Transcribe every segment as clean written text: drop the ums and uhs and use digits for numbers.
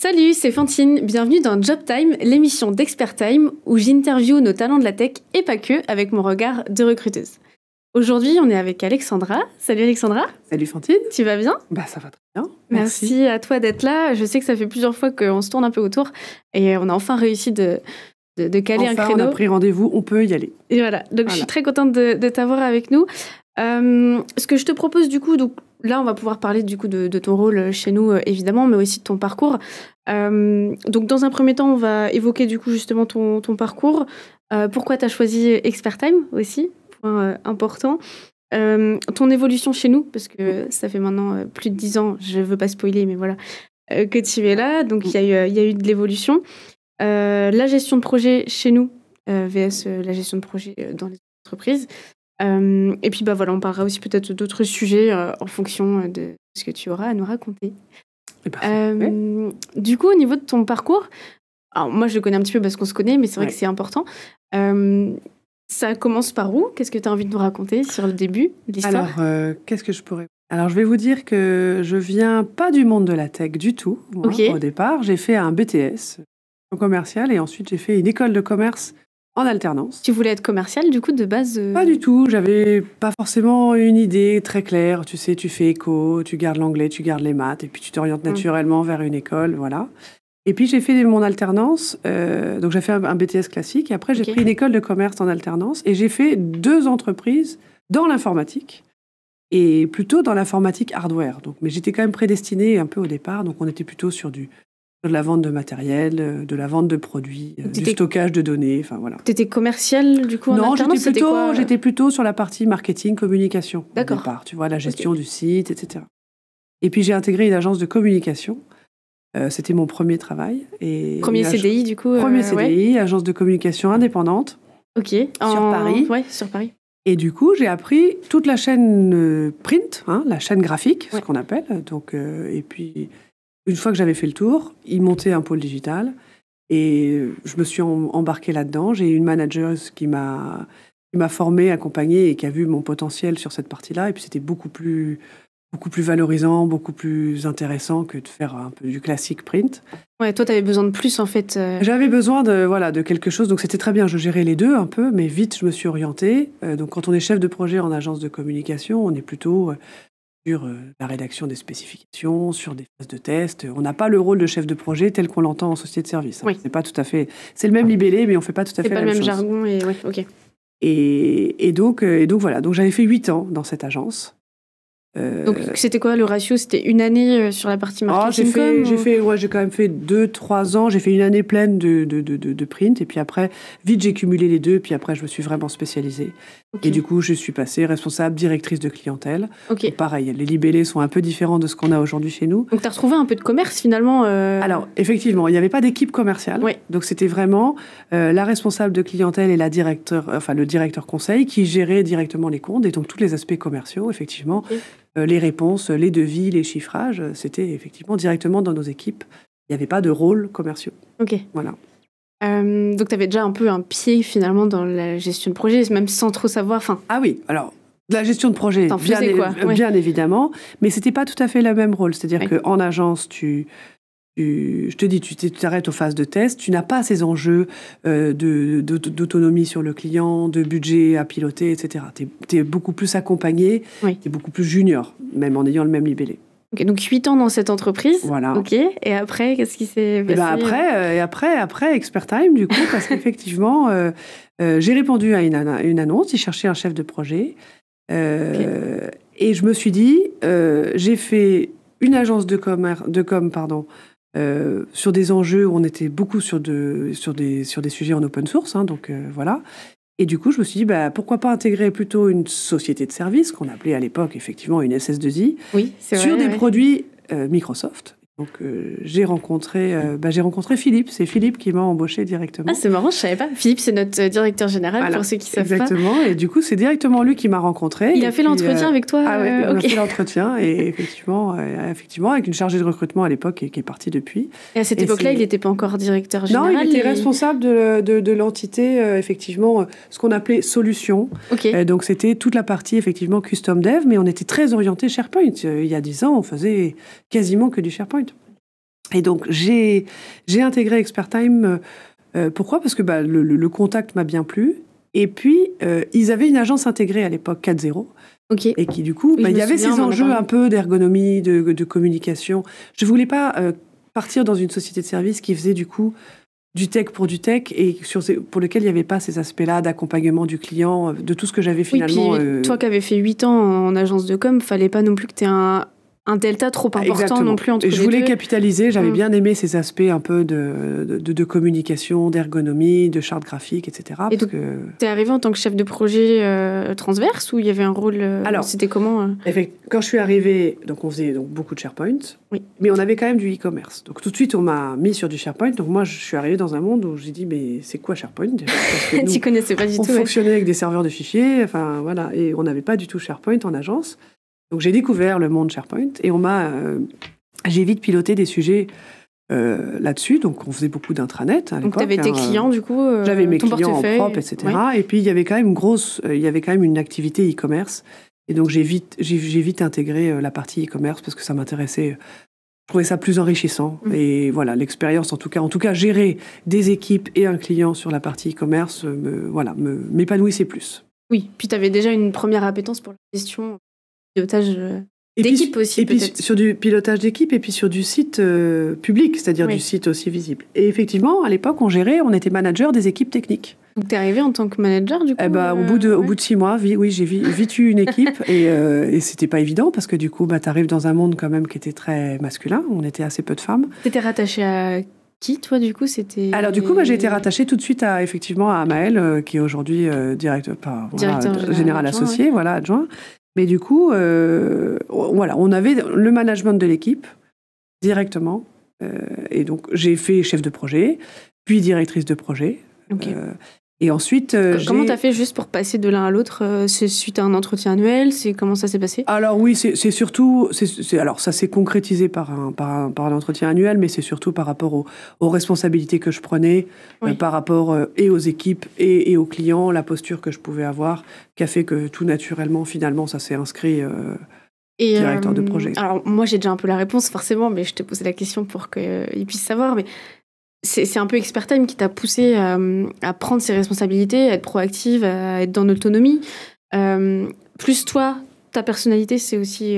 Salut, c'est Fantine. Bienvenue dans Job Time, l'émission d'Expert Time où j'interviewe nos talents de la tech et pas que avec mon regard de recruteuse. Aujourd'hui, on est avec Alexandra. Salut Alexandra. Salut Fantine. Tu vas bien ? Bah ça va très bien. Merci à toi d'être là. Je sais que ça fait plusieurs fois qu'on se tourne un peu autour et on a enfin réussi de caler un créneau. On a pris rendez-vous, on peut y aller. Et voilà, donc je suis très contente de t'avoir avec nous. Ce que je te propose du coup, donc là on va pouvoir parler du coup de ton rôle chez nous évidemment, mais aussi de ton parcours. Donc dans un premier temps, on va évoquer du coup justement ton parcours. Pourquoi tu as choisi Expert Time aussi, point important. Ton évolution chez nous, parce que ça fait maintenant plus de 10 ans, je ne veux pas spoiler, mais voilà, que tu es là. Donc il y a eu de l'évolution. La gestion de projet chez nous, vs la gestion de projet dans les entreprises. Et puis voilà, on parlera aussi peut-être d'autres sujets en fonction de ce que tu auras à nous raconter. Du coup, au niveau de ton parcours, alors moi je le connais un petit peu parce qu'on se connaît, mais c'est vrai que c'est important. Ça commence par où ? Qu'est-ce que tu as envie de nous raconter sur le début de l'histoire ? Alors, qu'est-ce que je pourrais... Alors, je vais vous dire que je viens pas du monde de la tech du tout. Moi, au départ, j'ai fait un BTS commercial et ensuite j'ai fait une école de commerce en alternance. Tu voulais être commercial, du coup, de base Pas du tout. J'avais pas forcément une idée très claire. Tu sais, tu fais éco, tu gardes l'anglais, tu gardes les maths, et puis tu t'orientes naturellement vers une école, voilà. Et puis, j'ai fait mon alternance. Donc, j'ai fait un BTS classique. Et après, j'ai pris une école de commerce en alternance. Et j'ai fait 2 entreprises dans l'informatique. Et plutôt dans l'informatique hardware. Donc, mais j'étais quand même prédestinée un peu au départ. Donc, on était plutôt sur de la vente de matériel, de la vente de produits, du stockage de données, enfin voilà. T'étais commercial du coup en alternance ? Non, j'étais plutôt sur la partie marketing, communication au départ, tu vois, la gestion du site, etc. Et puis j'ai intégré une agence de communication. C'était mon premier travail. Premier CDI du coup Premier CDI, agence de communication indépendante. Sur Paris. Ouais, sur Paris. Et du coup, j'ai appris toute la chaîne print, la chaîne graphique, ce qu'on appelle. Donc, et puis... Une fois que j'avais fait le tour, ils montaient un pôle digital et je me suis embarquée là-dedans. J'ai eu une manageuse qui m'a formée, accompagnée et qui a vu mon potentiel sur cette partie-là. Et puis c'était beaucoup plus valorisant, beaucoup plus intéressant que de faire un peu du classique print. Ouais, toi, tu avais besoin de plus en fait. J'avais besoin de quelque chose. Donc c'était très bien, je gérais les deux un peu, mais vite je me suis orientée. Donc quand on est chef de projet en agence de communication, on est plutôt... sur la rédaction des spécifications, sur des phases de test. On n'a pas le rôle de chef de projet tel qu'on l'entend en société de service. Oui. C'est pas tout à fait... C'est le même libellé, mais on fait pas tout à fait la même chose. C'est pas le même jargon. Et donc voilà. Donc j'avais fait 8 ans dans cette agence. Donc c'était quoi le ratio ? C'était une année sur la partie marketing j'ai quand même fait 2-3 ans. J'ai fait une année pleine de print. Et puis après, vite, j'ai cumulé les deux. Puis après, je me suis vraiment spécialisée. Et du coup, je suis passée responsable, directrice de clientèle. Donc, pareil, les libellés sont un peu différents de ce qu'on a aujourd'hui chez nous. Donc tu as retrouvé un peu de commerce finalement Alors, effectivement, il n'y avait pas d'équipe commerciale. Donc c'était vraiment la responsable de clientèle et le directeur conseil qui gérait directement les comptes. Et donc tous les aspects commerciaux, effectivement. Les réponses, les devis, les chiffrages, c'était effectivement directement dans nos équipes. Il n'y avait pas de rôle commerciaux. Voilà. Donc, tu avais déjà un peu un pied, finalement, dans la gestion de projet, même sans trop savoir... Ah oui, alors, de la gestion de projet, bien évidemment, mais ce n'était pas tout à fait le même rôle. C'est-à-dire qu'en agence, je te dis, tu t'arrêtes aux phases de test, tu n'as pas ces enjeux d'autonomie sur le client, de budget à piloter, etc. Tu es beaucoup plus accompagné, tu es beaucoup plus junior, même en ayant le même libellé. Donc 8 ans dans cette entreprise. Voilà. Et après, qu'est-ce qui s'est passé ? Après, Expert Time, du coup, parce qu'effectivement, j'ai répondu à une annonce, ils cherchaient un chef de projet. Et je me suis dit, j'ai fait une agence de com, sur des enjeux où on était beaucoup sur des sujets en open source, donc voilà. Et du coup, je me suis dit, pourquoi pas intégrer plutôt une société de services, qu'on appelait à l'époque effectivement une SS2I, sur des produits Microsoft. Donc j'ai rencontré Philippe. C'est Philippe qui m'a embauché directement. Ah, c'est marrant, je savais pas. Philippe, c'est notre directeur général, pour ceux qui savent pas. Exactement. Et du coup, c'est directement lui qui m'a rencontré. Il a fait l'entretien avec toi. Ah oui, on a fait l'entretien et effectivement, avec une chargée de recrutement à l'époque qui est partie depuis. Et à cette époque-là, il n'était pas encore directeur général. Non, il était responsable de l'entité, effectivement, ce qu'on appelait solutions. Donc c'était toute la partie effectivement custom dev, mais on était très orienté SharePoint. Il y a 10 ans, on faisait quasiment que du SharePoint. Et donc, j'ai intégré Expertime. Pourquoi ? Parce que le contact m'a bien plu. Et puis, ils avaient une agence intégrée à l'époque, 4.0. Okay. Et qui, du coup, il y avait ces enjeux un peu d'ergonomie, de communication. Je ne voulais pas partir dans une société de service qui faisait, du coup, du tech pour du tech et pour lequel il n'y avait pas ces aspects-là d'accompagnement du client, de tout ce que j'avais finalement... Oui, puis toi qui avais fait 8 ans en agence de com, il ne fallait pas non plus que tu aies un delta trop important. Exactement. Non plus entre les deux. Je voulais capitaliser, j'avais bien aimé ces aspects un peu de communication, d'ergonomie, de charte graphique, etc. Et donc, t'es arrivé en tant que chef de projet transverse ou il y avait un rôle Alors, c'était comment quand je suis arrivée, donc on faisait beaucoup de SharePoint, mais on avait quand même du e-commerce. Donc tout de suite, on m'a mis sur du SharePoint. Donc moi, je suis arrivée dans un monde où j'ai dit, mais c'est quoi SharePoint ? Tu connaissais pas du tout. On fonctionnait avec des serveurs de fichiers, enfin voilà, et on n'avait pas du tout SharePoint en agence. Donc j'ai découvert le monde SharePoint et j'ai vite piloté des sujets là-dessus. Donc on faisait beaucoup d'intranet à l'époque. Donc tu avais tes clients du coup, j'avais mes ton clients portefeuille, en propre, etc. Ouais. Et puis il y avait quand même une activité e-commerce. Et donc j'ai vite intégré la partie e-commerce parce que ça m'intéressait. Je trouvais ça plus enrichissant. Et voilà, l'expérience en tout cas gérer des équipes et un client sur la partie e-commerce m'épanouissait plus. Oui, puis tu avais déjà une première appétence pour la gestion, pilotage d'équipe aussi. Et puis sur du pilotage d'équipe et puis sur du site public, c'est-à-dire du site aussi visible. Et effectivement, à l'époque, on était manager des équipes techniques. Donc t'es arrivé en tant que manager du coup au bout de 6 mois, j'ai vite eu une équipe et c'était pas évident parce que du coup, t'arrives dans un monde quand même qui était très masculin. On était assez peu de femmes. T'étais rattachée à qui, toi, du coup, c'était... Alors, du coup, j'ai été rattachée tout de suite à Maël, qui est aujourd'hui directeur général associé, adjoint. Mais du coup, on avait le management de l'équipe directement. Et donc, j'ai fait chef de projet, puis directrice de projet. Okay. Et ensuite, comment t'as fait juste pour passer de l'un à l'autre ? C'est suite à un entretien annuel ? Comment ça s'est passé ? Alors oui, c'est surtout... alors ça s'est concrétisé par un entretien annuel, mais c'est surtout par rapport aux responsabilités que je prenais, par rapport et aux équipes et aux clients, la posture que je pouvais avoir, qui a fait que tout naturellement, finalement, ça s'est inscrit... directeur de projet. Alors moi, j'ai déjà un peu la réponse, forcément, mais je te posais la question pour qu'ils puissent savoir, mais... C'est un peu Expertime qui t'a poussé à prendre ses responsabilités, à être proactive, à être dans l'autonomie. Plus toi, ta personnalité, c'est aussi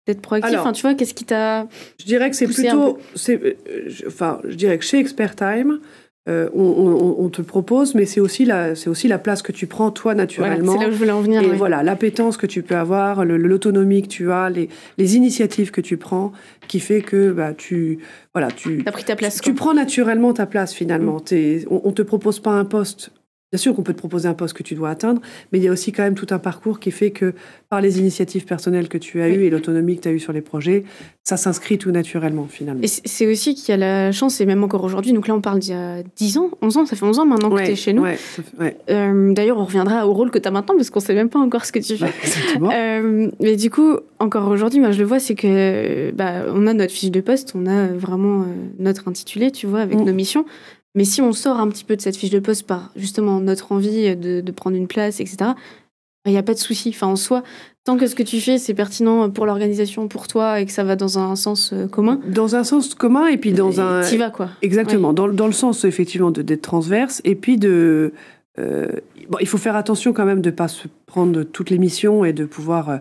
d'être proactif. Alors, tu vois, qu'est-ce qui t'a... Je dirais que c'est plutôt... je dirais que chez Expertime, on te propose, mais c'est aussi la place que tu prends, toi, naturellement. Voilà, c'est là où je voulais en venir. Et voilà, l'appétence que tu peux avoir, l'autonomie que tu as, les initiatives que tu prends, qui fait que tu as pris ta place. Tu prends naturellement ta place, finalement. On te propose pas un poste. Bien sûr qu'on peut te proposer un poste que tu dois atteindre, mais il y a aussi quand même tout un parcours qui fait que, par les initiatives personnelles que tu as eues et l'autonomie que tu as eue sur les projets, ça s'inscrit tout naturellement, finalement. Et c'est aussi qu'il y a la chance, et même encore aujourd'hui, donc là on parle d'il y a 10 ans, 11 ans, ça fait 11 ans maintenant que tu es chez nous. D'ailleurs, on reviendra au rôle que tu as maintenant, parce qu'on ne sait même pas encore ce que tu fais. Exactement. Mais du coup, encore aujourd'hui, moi je le vois, c'est que on a notre fiche de poste, on a vraiment notre intitulé, tu vois, avec nos missions. Mais si on sort un petit peu de cette fiche de poste par justement notre envie de prendre une place, etc., il n'y a pas de souci. Enfin, en soi, tant que ce que tu fais, c'est pertinent pour l'organisation, pour toi, et que ça va dans un sens commun. Dans un sens commun, et puis dans un... T'y vas, quoi. Exactement. Ouais. Dans le sens, effectivement, d'être transverse, et puis il faut faire attention quand même de ne pas se prendre toutes les missions et de pouvoir...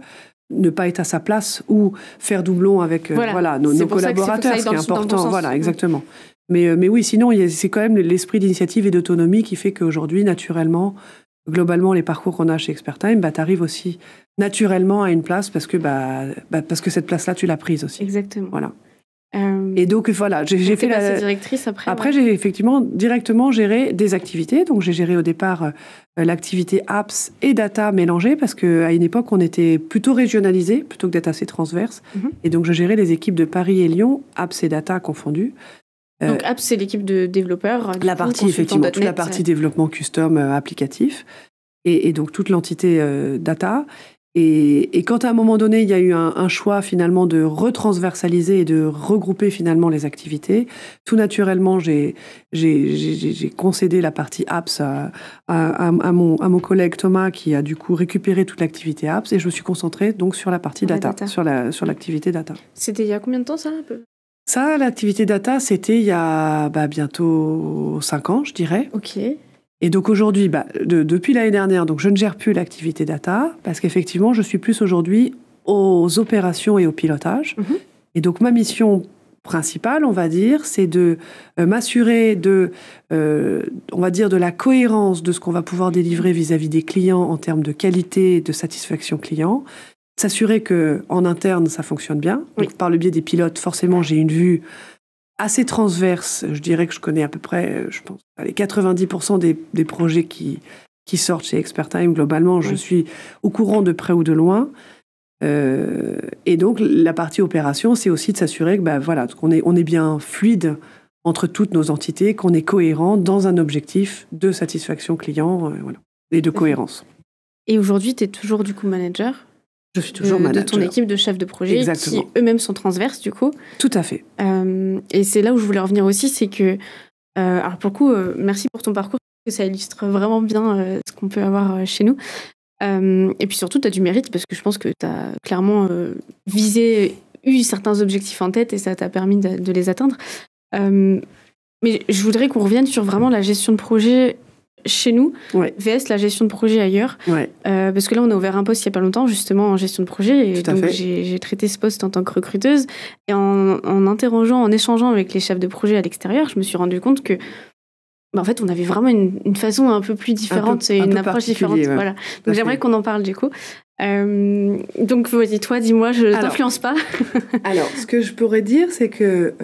ne pas être à sa place ou faire doublon avec nos collaborateurs, ce qui est important. Voilà, exactement. Mais oui, sinon, c'est quand même l'esprit d'initiative et d'autonomie qui fait qu'aujourd'hui, naturellement, globalement, les parcours qu'on a chez Expertime, tu arrives aussi naturellement à une place parce que cette place-là, tu l'as prise aussi. Exactement. Voilà. Et donc, voilà, j'ai fait la directrice après. Après, j'ai effectivement directement géré des activités. Donc, j'ai géré au départ l'activité apps et data mélangées parce qu'à une époque, on était plutôt régionalisé plutôt que d'être assez transverse. Et donc, je gérais les équipes de Paris et Lyon, apps et data confondues. Donc, apps, c'est l'équipe de développeurs. La partie, effectivement, toute la partie développement custom applicatif. Et donc, toute l'entité data. Et quand à un moment donné, il y a eu un choix finalement de retransversaliser et de regrouper finalement les activités, tout naturellement, j'ai concédé la partie apps à mon collègue Thomas qui a du coup récupéré toute l'activité apps et je me suis concentrée donc sur la partie data, sur l'activité data. C'était il y a combien de temps ça un peu ? Ça, l'activité data, c'était il y a bientôt 5 ans, je dirais. Ok. Et donc aujourd'hui, depuis l'année dernière, donc je ne gère plus l'activité data parce qu'effectivement, je suis plus aujourd'hui aux opérations et au pilotage. Et donc ma mission principale, on va dire, c'est de m'assurer on va dire, de la cohérence de ce qu'on va pouvoir délivrer vis-à-vis des clients en termes de qualité et de satisfaction client. S'assurer qu'en interne, ça fonctionne bien. Donc, par le biais des pilotes, forcément, j'ai une vue assez transverse. Je dirais que je connais à peu près, je pense, les 90% des projets qui sortent chez Expertime. Globalement, je suis au courant de près ou de loin. Et donc, la partie opération, c'est aussi de s'assurer qu'on est bien fluide entre toutes nos entités, qu'on est cohérent dans un objectif de satisfaction client et de cohérence. Et aujourd'hui, tu es toujours du coup manager ? Je suis toujours manager. De ton équipe de chefs de projet. Exactement. Qui eux-mêmes sont transverses du coup. Tout à fait. Et c'est là où je voulais revenir aussi, c'est que, alors pour le coup, merci pour ton parcours, parce que ça illustre vraiment bien ce qu'on peut avoir chez nous. Et puis surtout, tu as du mérite, parce que je pense que tu as clairement eu certains objectifs en tête et ça t'a permis de les atteindre. Mais je voudrais qu'on revienne sur vraiment la gestion de projet chez nous, VS la gestion de projet ailleurs. Parce que là, on a ouvert un poste il n'y a pas longtemps, justement, en gestion de projet. Et donc, j'ai traité ce poste en tant que recruteuse. Et en interrogeant, en échangeant avec les chefs de projet à l'extérieur, je me suis rendu compte que, en fait, on avait vraiment une façon un peu plus différente et une approche différente. Ouais. Voilà. Donc, j'aimerais qu'on en parle, du coup. Donc, vas-y, toi, dis-moi, je ne t'influence pas. Alors, ce que je pourrais dire, c'est que...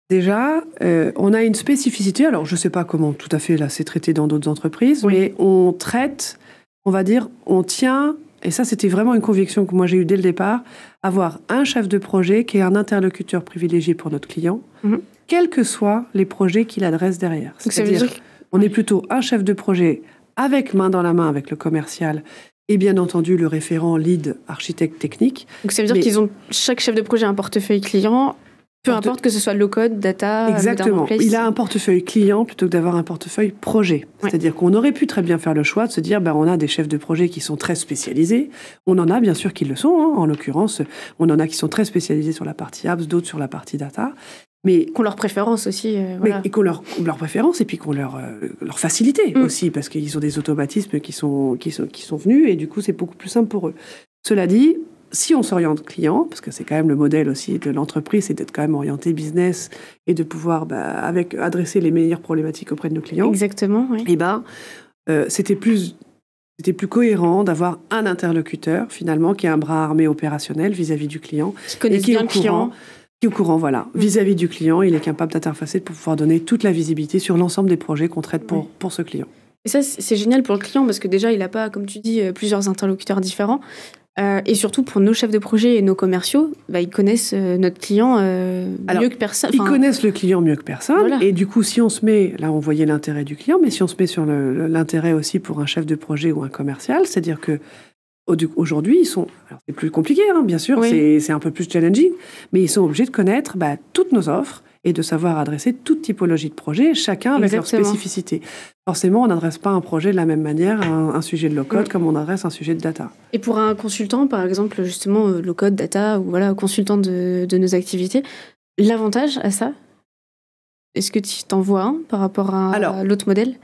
Déjà, on a une spécificité, alors je ne sais pas comment tout à fait là c'est traité dans d'autres entreprises, mais on traite, on va dire, on tient, et ça c'était vraiment une conviction que moi j'ai eue dès le départ, avoir un chef de projet qui est un interlocuteur privilégié pour notre client, quels que soient les projets qu'il adresse derrière. C'est-à-dire on est plutôt un chef de projet avec main dans la main avec le commercial et bien entendu le référent lead architecte technique. Donc ça veut dire qu'ils ont chaque chef de projet un portefeuille client. Peu importe que ce soit low-code, data, exactement. Il a un portefeuille client plutôt que d'avoir un portefeuille projet. C'est-à-dire qu'on aurait pu très bien faire le choix de se dire on a des chefs de projet qui sont très spécialisés. On en a bien sûr qui le sont. En l'occurrence, on en a qui sont très spécialisés sur la partie apps, d'autres sur la partie data. Mais qu'on leur préférence aussi. Et qu'on leur préférence et puis qu'on leur facilité aussi, parce qu'ils ont des automatismes qui sont venus et du coup, c'est beaucoup plus simple pour eux. Cela dit, si on s'oriente client, parce que c'est quand même le modèle aussi de l'entreprise, c'est d'être quand même orienté business et de pouvoir adresser les meilleures problématiques auprès de nos clients. Exactement, oui. Et c'était plus cohérent d'avoir un interlocuteur, finalement, qui est un bras armé opérationnel vis-à-vis du client. Qui connaît bien le client. Qui est au courant, voilà. Vis-à-vis du client, il est capable d'interfacer pour pouvoir donner toute la visibilité sur l'ensemble des projets qu'on traite pour ce client. Et ça, c'est génial pour le client, parce que déjà, il n'a pas, comme tu dis, plusieurs interlocuteurs différents. Et surtout pour nos chefs de projet et nos commerciaux, ils connaissent notre client mieux que personne. Ils connaissent le client mieux que personne. Voilà. Et du coup, si on se met, là on voyait l'intérêt du client, mais si on se met sur l'intérêt aussi pour un chef de projet ou un commercial, c'est-à-dire que aujourd'hui, ils sont... Alors c'est plus compliqué, bien sûr, c'est un peu plus challenging, mais ils sont obligés de connaître toutes nos offres et de savoir adresser toute typologie de projet, chacun avec leur spécificité. Forcément, on n'adresse pas un projet de la même manière, un sujet de low-code, comme on adresse un sujet de data. Et pour un consultant, par exemple, justement, low-code, data, ou consultant de nos activités, l'avantage à ça, est-ce que tu t'en vois un par rapport à l'autre modèle ?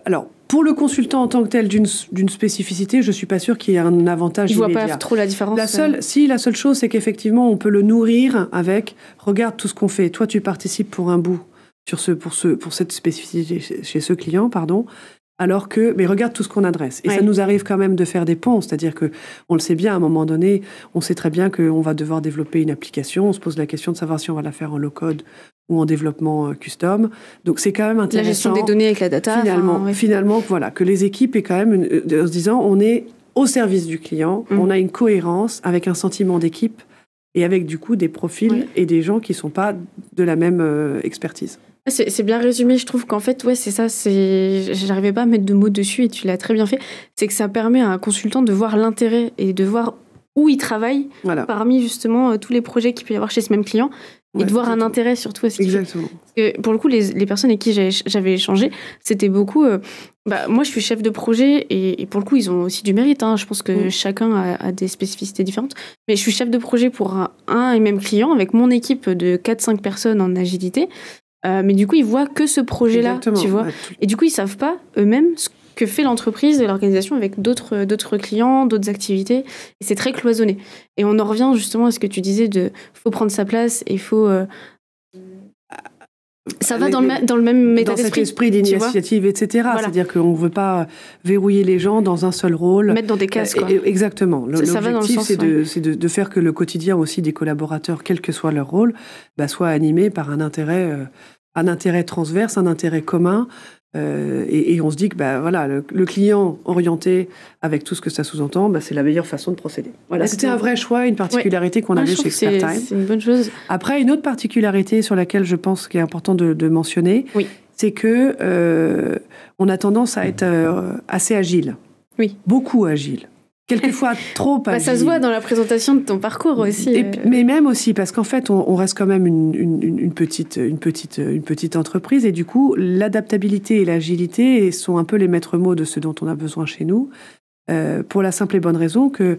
Alors, pour le consultant en tant que tel d'une spécificité, je ne suis pas sûre qu'il y ait un avantage immédiat. Il ne voit pas trop la différence. La seule chose, c'est qu'effectivement, on peut le nourrir avec « regarde tout ce qu'on fait, toi tu participes pour un bout pour cette spécificité chez ce client, mais regarde tout ce qu'on adresse. » Et ça nous arrive quand même de faire des ponts, c'est-à-dire qu'on le sait bien, à un moment donné, on sait très bien qu'on va devoir développer une application, on se pose la question de savoir si on va la faire en low-code ou en développement custom. Donc c'est quand même intéressant. La gestion des données avec la data. Finalement, que les équipes aient quand même, en se disant, on est au service du client, on a une cohérence avec un sentiment d'équipe et avec du coup des profils et des gens qui ne sont pas de la même expertise. C'est bien résumé, je trouve qu'en fait, c'est ça, j'arrivais pas à mettre de mots dessus et tu l'as très bien fait, c'est que ça permet à un consultant de voir l'intérêt et de voir où il travaille parmi justement tous les projets qu'il peut y avoir chez ce même client. et de voir un intérêt surtout à ce qu'il fait. Exactement. Parce que, pour le coup, les personnes avec qui j'avais échangé, c'était beaucoup... moi, je suis chef de projet et pour le coup, ils ont aussi du mérite. Je pense que chacun a des spécificités différentes. Mais je suis chef de projet pour un et même client avec mon équipe de 4-5 personnes en agilité. Mais du coup, ils voient que ce projet-là, tu vois. Et du coup, ils savent pas eux-mêmes ce que fait l'entreprise et l'organisation avec d'autres clients, d'autres activités. Et c'est très cloisonné. Et on en revient justement à ce que tu disais faut prendre sa place et il faut... ça va dans le même état d'esprit. Dans cet esprit d'initiative, etc. Voilà. C'est-à-dire qu'on ne veut pas verrouiller les gens dans un seul rôle. Mettre dans des cases, quoi. Exactement. L'objectif, c'est de faire que le quotidien aussi des collaborateurs, quel que soit leur rôle, soit animé par un intérêt transverse, un intérêt commun. Et on se dit que le client orienté avec tout ce que ça sous-entend, c'est la meilleure façon de procéder. Voilà, c'était un vrai choix, une particularité qu'on avait chez ExpertTime. C'est une bonne chose. Après, une autre particularité sur laquelle je pense qu'il est important de mentionner, c'est que on a tendance à être assez agile. Oui. Beaucoup agile. Quelquefois trop agile. Ça se voit dans la présentation de ton parcours aussi. Mais même aussi, parce qu'en fait, on reste quand même une petite entreprise, et du coup, l'adaptabilité et l'agilité sont un peu les maîtres mots de ce dont on a besoin chez nous, pour la simple et bonne raison que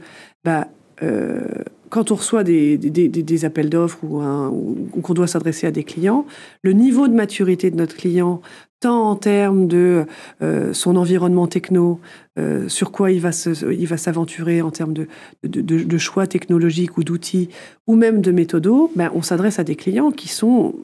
quand on reçoit des appels d'offres ou qu'on doit s'adresser à des clients, le niveau de maturité de notre client, tant en termes de son environnement techno, sur quoi il va s'aventurer en termes de choix technologiques ou d'outils, ou même de méthodos, on s'adresse à des clients qui sont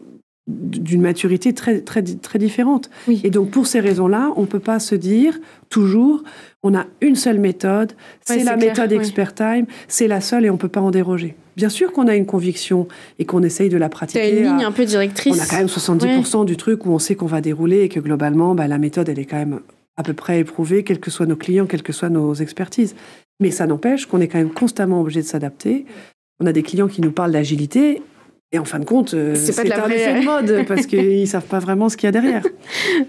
d'une maturité très, très, très différente. Oui. Et donc, pour ces raisons-là, on ne peut pas se dire, toujours, on a une seule méthode, c'est la méthode ExpertTime, c'est la seule et on ne peut pas en déroger. Bien sûr qu'on a une conviction et qu'on essaye de la pratiquer. Tu as une ligne un peu directrice. On a quand même 70% du truc où on sait qu'on va dérouler et que globalement, la méthode, elle est quand même à peu près éprouvée, quels que soient nos clients, quelles que soient nos expertises. Mais ça n'empêche qu'on est quand même constamment obligé de s'adapter. On a des clients qui nous parlent d'agilité. Et en fin de compte, c'est un effet de mode, parce qu'ils ne savent pas vraiment ce qu'il y a derrière.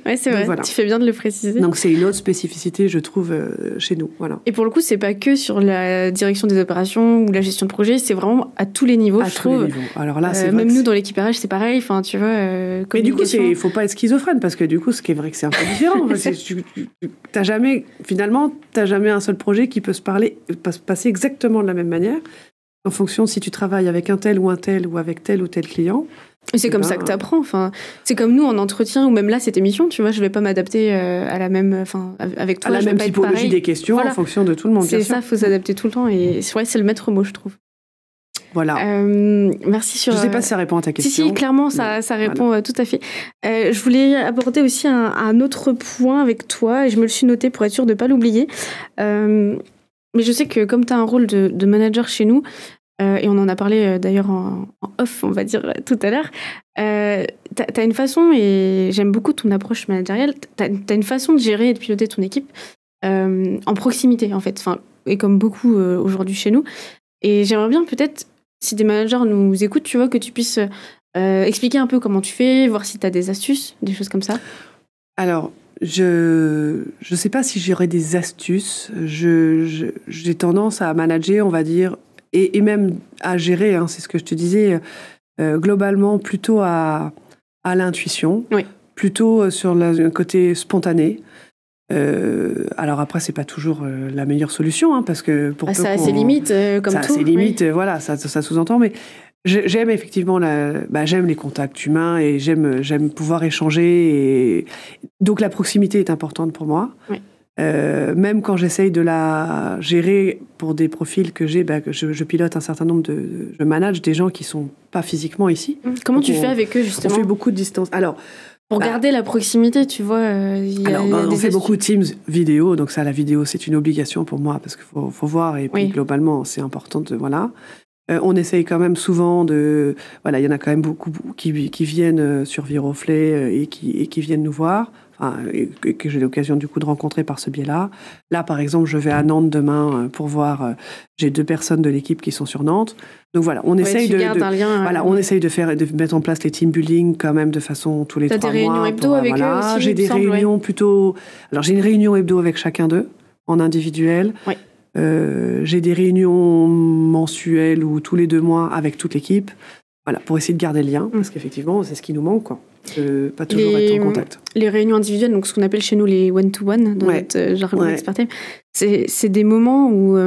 Oui, c'est vrai, voilà. Tu fais bien de le préciser. Donc c'est une autre spécificité, je trouve, chez nous. Voilà. Et pour le coup, ce n'est pas que sur la direction des opérations ou la gestion de projet, c'est vraiment à tous les niveaux, je trouve. Alors là, c'est même nous, dans l'équipe RH, c'est pareil. Enfin, tu vois, mais du coup, il ne faut pas être schizophrène, parce que du coup, ce qui est vrai que c'est un peu différent. Finalement, tu n'as jamais un seul projet qui peut se passer exactement de la même manière. En fonction de si tu travailles avec un tel ou avec tel ou tel client. Et c'est comme ça que tu apprends. Enfin, c'est comme nous en entretien, ou même là, cette émission, tu vois, je ne vais pas m'adapter à la même, avec toi. À la même typologie des questions, en fonction de tout le monde. C'est ça, il faut s'adapter tout le temps. Et c'est le maître mot, je trouve. Voilà. Merci je ne sais pas si ça répond à ta question. Si, clairement, ça répond tout à fait. Je voulais aborder aussi un autre point avec toi, et je me le suis noté pour être sûre de ne pas l'oublier. Mais je sais que comme tu as un rôle de manager chez nous, et on en a parlé d'ailleurs en off, on va dire, tout à l'heure, tu as une façon, et j'aime beaucoup ton approche managériale, tu as une façon de gérer et de piloter ton équipe en proximité, en fait, et comme beaucoup aujourd'hui chez nous. Et j'aimerais bien peut-être, si des managers nous écoutent, tu vois, que tu puisses expliquer un peu comment tu fais, voir si tu as des astuces, des choses comme ça. Alors, je ne sais pas si j'aurais des astuces. J'ai tendance à manager, on va dire, et même à gérer, c'est ce que je te disais, globalement plutôt à l'intuition, plutôt sur le côté spontané. Alors après, c'est pas toujours la meilleure solution, parce que ça a ses limites, comme tout. Ça a ses limites, voilà, ça sous-entend, mais j'aime effectivement j'aime les contacts humains et j'aime pouvoir échanger, et donc la proximité est importante pour moi. Oui. Même quand j'essaye de la gérer pour des profils que j'ai, que je pilote un certain nombre je manage des gens qui sont pas physiquement ici. Comment tu fais avec eux, justement ? On fait beaucoup de distance. Alors, pour garder la proximité, tu vois, on fait beaucoup de Teams vidéo, donc ça, la vidéo, c'est une obligation pour moi, parce qu'il faut voir, et puis globalement, c'est important voilà. On essaye quand même souvent il y en a quand même beaucoup qui viennent sur Viroflay et qui viennent nous voir, et que j'ai l'occasion du coup de rencontrer par ce biais-là. Là, par exemple, je vais à Nantes demain pour voir. J'ai 2 personnes de l'équipe qui sont sur Nantes. Donc voilà, on essaye on essaye de mettre en place les team building quand même de façon tous les 3 mois. T'as des réunions hebdo avec eux aussi. J'ai des réunions plutôt. Alors j'ai une réunion hebdo avec chacun d'eux en individuel. Oui. J'ai des réunions mensuelles ou tous les 2 mois avec toute l'équipe. Voilà, pour essayer de garder le lien, parce qu'effectivement, c'est ce qui nous manque, quoi. Pas toujours être en contact. Les réunions individuelles, donc ce qu'on appelle chez nous les one-to-one, dans notre jargon d'Expertime, c'est des moments où,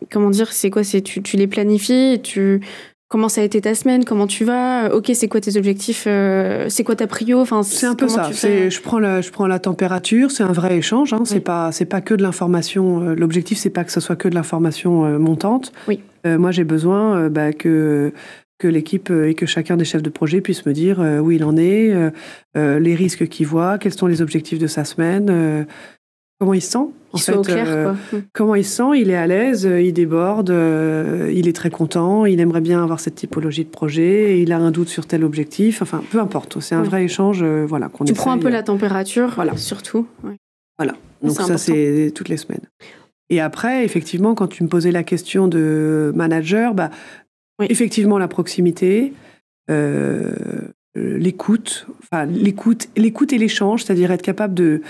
comment dire, c'est quoi, tu les planifies, comment ça a été ta semaine, comment tu vas, ok, c'est quoi tes objectifs, c'est quoi ta prio, enfin, c'est un peu ça. Je prends la température, c'est un vrai échange. Hein, c'est pas que de l'information. L'objectif, c'est pas que ce soit que de l'information montante. Oui. Moi, j'ai besoin que l'équipe et que chacun des chefs de projet puisse me dire où il en est, les risques qu'il voit, quels sont les objectifs de sa semaine, comment il se sent. Il soit au clair, quoi. Comment il se sent, il est à l'aise, il déborde, il est très content, il aimerait bien avoir cette typologie de projet, il a un doute sur tel objectif, enfin, peu importe. C'est un vrai échange, voilà. Tu prends un peu la température, surtout. Ouais. Voilà, donc ça, c'est toutes les semaines. Et après, effectivement, quand tu me posais la question de manager, effectivement, la proximité, l'écoute et l'échange, c'est-à-dire être capable de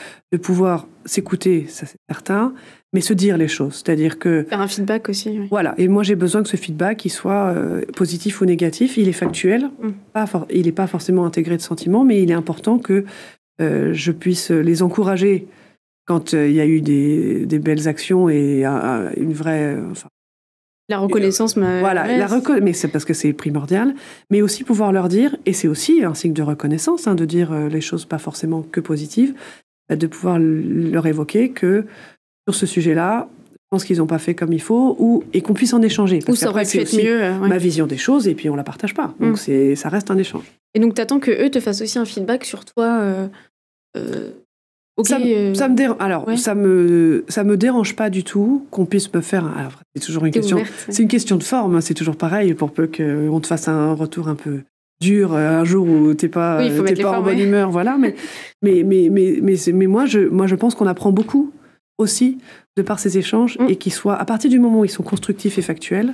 pouvoir s'écouter, ça c'est certain, mais se dire les choses, c'est-à-dire que... Faire un feedback aussi. Oui. Voilà, et moi j'ai besoin que ce feedback, il soit positif ou négatif, il est factuel, il n'est pas forcément intégré de sentiments, mais il est important que je puisse les encourager quand il y a eu des belles actions et une vraie... la reconnaissance, mais c'est parce que c'est primordial, mais aussi pouvoir leur dire, et c'est aussi un signe de reconnaissance, de dire les choses pas forcément que positives, de pouvoir leur évoquer que sur ce sujet-là, je pense qu'ils n'ont pas fait comme il faut, et qu'on puisse en échanger. Parce ça aurait pu être mieux. Ma vision des choses, et puis on la partage pas. Donc ça reste un échange. Et donc tu attends qu'eux te fassent aussi un feedback sur toi. Okay, ça me dérange pas du tout qu'on puisse me faire. Alors, c'est toujours une question. C'est une question de forme. C'est toujours pareil pour peu qu'on te fasse un retour un peu dur un jour où t'es pas en bonne humeur. Voilà. Mais moi je pense qu'on apprend beaucoup aussi de par ces échanges et qu'ils soient à partir du moment où ils sont constructifs et factuels.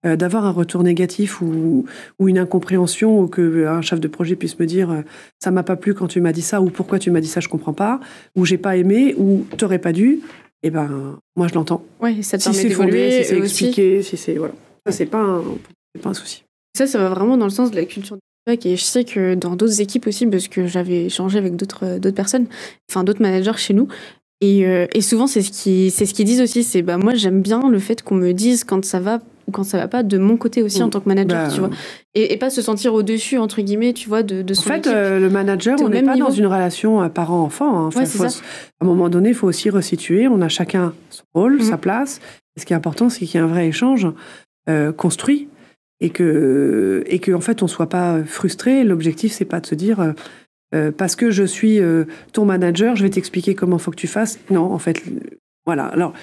D'avoir un retour négatif ou une incompréhension ou qu'un chef de projet puisse me dire ça m'a pas plu quand tu m'as dit ça ou pourquoi tu m'as dit ça je comprends pas ou j'ai pas aimé ou t'aurais pas dû, et moi je l'entends. Ouais, ça te si c'est fondé, si c'est expliqué, si c'est voilà, ça c'est pas un souci. Ça va vraiment dans le sens de la culture du feedback et je sais que dans d'autres équipes aussi parce que j'avais échangé avec d'autres personnes, enfin d'autres managers chez nous. Et souvent c'est ce qu'ils disent aussi, c'est moi j'aime bien le fait qu'on me dise quand ça va ou quand ça va pas de mon côté aussi en tant que manager, tu vois, et pas se sentir au-dessus entre guillemets, tu vois, de son équipe. En fait, le manager, on n'est pas dans une relation parent-enfant. Enfin, à un moment donné, il faut aussi resituer. On a chacun son rôle, sa place. Et ce qui est important, c'est qu'il y ait un vrai échange construit et que en fait on soit pas frustré. L'objectif, c'est pas de se dire parce que je suis ton manager, je vais t'expliquer comment il faut que tu fasses. Non, en fait, voilà. Alors,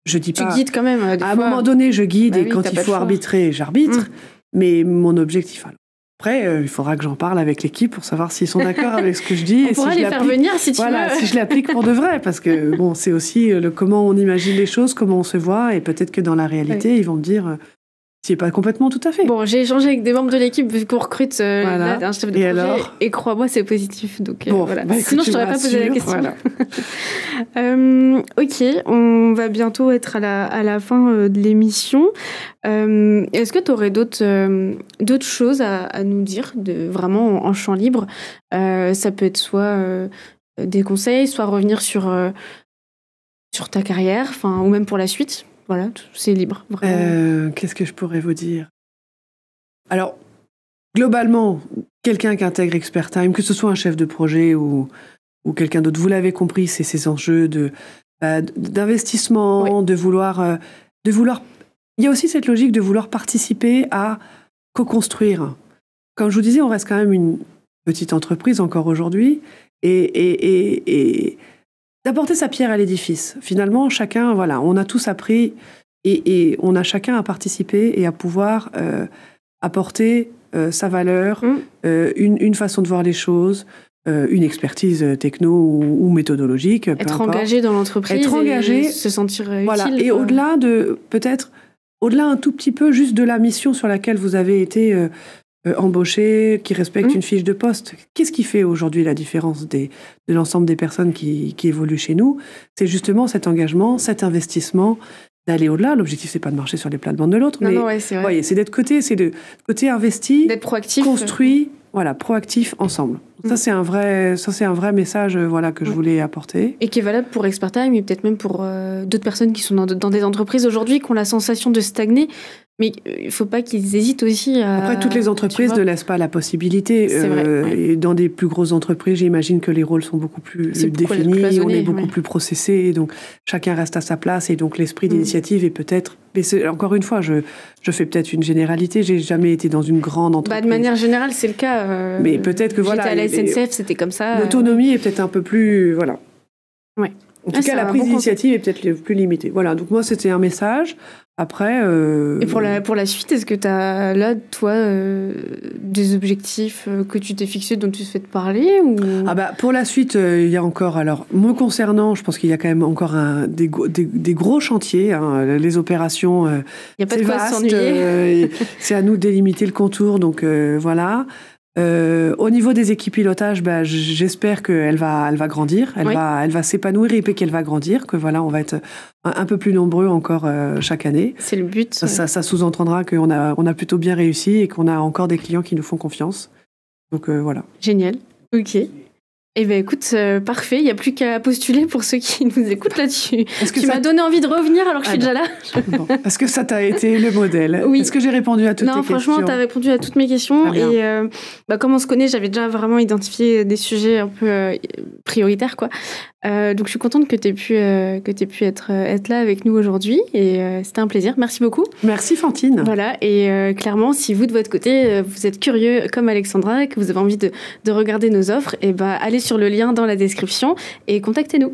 je dis pas... Tu guides quand même, des fois. À un moment donné, je guide et quand il faut arbitrer, j'arbitre. Mais mon objectif... Alors, après, il faudra que j'en parle avec l'équipe pour savoir s'ils sont d'accord avec ce que je dis. On pourra les faire venir si tu veux. Si je l'applique pour de vrai. Parce que, c'est aussi comment on imagine les choses, comment on se voit. Et peut-être que dans la réalité, ils vont me dire... C'est pas complètement tout à fait. Bon, j'ai échangé avec des membres de l'équipe vu qu'on recrute un chef de projet. Et crois-moi, c'est positif. Donc, voilà. Sinon, je t'aurais pas posé la question. Voilà. Ok, on va bientôt être à la fin de l'émission. Est-ce que tu aurais d'autres choses à nous dire, vraiment en champ libre? Ça peut être soit des conseils, soit revenir sur ta carrière, ou même pour la suite. Voilà, c'est libre. Qu'est-ce que je pourrais vous dire? Alors, globalement, quelqu'un qui intègre Expertime, que ce soit un chef de projet ou quelqu'un d'autre, vous l'avez compris, c'est ces enjeux d'investissement, de vouloir... Il y a aussi cette logique de vouloir participer à co-construire. Comme je vous disais, on reste quand même une petite entreprise encore aujourd'hui et d'apporter sa pierre à l'édifice. Finalement, chacun, on a tous appris et on a chacun à participer et à pouvoir apporter sa valeur, une façon de voir les choses, une expertise techno ou méthodologique. Être engagé dans l'entreprise, être engagé, et se sentir utile. Voilà. Et au-delà un tout petit peu juste de la mission sur laquelle vous avez été embauché, qui respecte une fiche de poste. Qu'est-ce qui fait aujourd'hui la différence de l'ensemble des personnes qui évoluent chez nous? C'est justement cet engagement, cet investissement, d'aller au-delà. L'objectif, c'est pas de marcher sur les plates-bandes de l'autre, mais c'est vrai. voyez, c'est d'être côté investi, d'être proactif, construit, voilà, proactif ensemble. Ça, c'est un vrai message, que je voulais apporter. Et qui est valable pour Expertime et peut-être même pour d'autres personnes qui sont dans des entreprises aujourd'hui qui ont la sensation de stagner. Mais il ne faut pas qu'ils hésitent aussi à... Après, toutes les entreprises ne laissent pas la possibilité. C'est vrai. Et dans des plus grosses entreprises, j'imagine que les rôles sont beaucoup plus définis, on est beaucoup plus processé, et donc chacun reste à sa place, et donc l'esprit d'initiative est peut-être... Mais encore une fois, je fais peut-être une généralité, j'ai jamais été dans une grande entreprise. De manière générale, c'est le cas. Mais peut-être que j'étais à la SNCF, c'était comme ça. L'autonomie est peut-être un peu plus... Voilà. Ouais. En tout cas, la prise d'initiative est peut-être plus limitée. Voilà, donc moi, c'était un message. Après... Et pour la suite, est-ce que tu as là, toi, des objectifs que tu t'es fixés dont tu souhaites parler ou... Pour la suite, il y a encore... Alors, me concernant, je pense qu'il y a quand même encore des gros chantiers. Hein, les opérations, il n'y a pas de quoi s'ennuyer. C'est à nous de délimiter le contour, donc voilà. Au niveau des équipes pilotage, j'espère qu'elle va grandir, elle va s'épanouir et puis qu'elle va grandir, que voilà, on va être un peu plus nombreux encore chaque année. C'est le but. Ça sous-entendra qu'on a plutôt bien réussi et qu'on a encore des clients qui nous font confiance. Donc voilà. Génial. Ok. Eh bien, écoute, parfait. Il n'y a plus qu'à postuler pour ceux qui nous écoutent là-dessus. Tu m'as donné envie de revenir alors que je suis déjà là. Bon. Est-ce que ça t'a été le modèle? Oui. Est-ce que j'ai répondu à toutes tes questions? Non, franchement, tu as répondu à toutes mes questions. Et comme on se connaît, j'avais déjà vraiment identifié des sujets un peu prioritaires, quoi. Donc, je suis contente que tu aies pu être là avec nous aujourd'hui. Et c'était un plaisir. Merci beaucoup. Merci, Fantine. Voilà. Et clairement, si vous, de votre côté, vous êtes curieux comme Alexandra et que vous avez envie de regarder nos offres, allez sur le lien dans la description et contactez-nous.